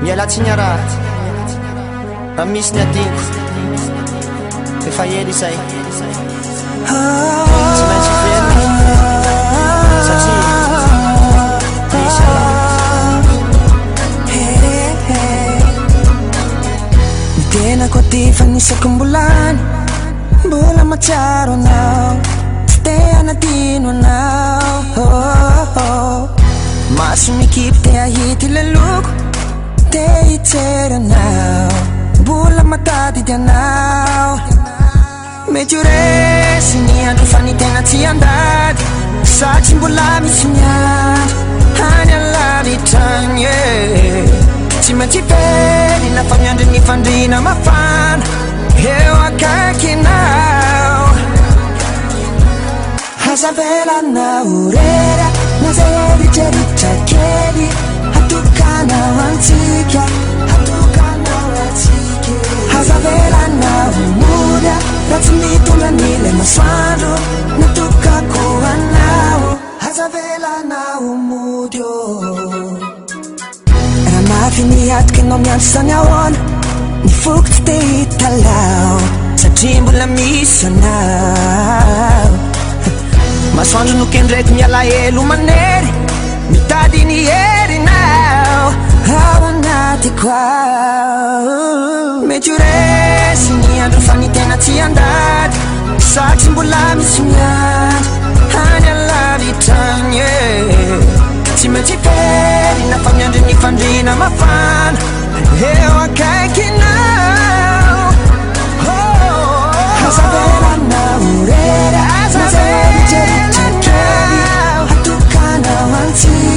Mialatsiny raha misy ny adinko efa ela izay tsy maintsy very satria misy ny tenako aty fanisako mbolany mbola matsiaro anao tsy te hanadino anao maso mikipy te ahity le loko te hijery anao mbola matadidy anao mety ho resy ny andro fa ny tegna tsy andady satria mbola misy ny andro hany alalitrany tsy maintsy very na fa miandry ny fandrina mafana eo akaikinao hazavelanao rera na zay eritreritra kely hatokanao antsika hazavelanao moda raha tsy mitondra nile masoandro natokako anao hazavelanao modio raha mafy niatoka anao miandro sany ahoana ny fokotsy te hitalao satria mbola misy anao masoandro no kendraiky miala elo manery mitady ny herinao ao anatiko ao mety ho resy ny andro fa ny tegna tsy andady satria mbola misy miandro hany alalitrany tsy maintsy very na fa miandry ny fandrina mafana eo akaikinao hazavelanao rera hazavelanao hatokanao antsika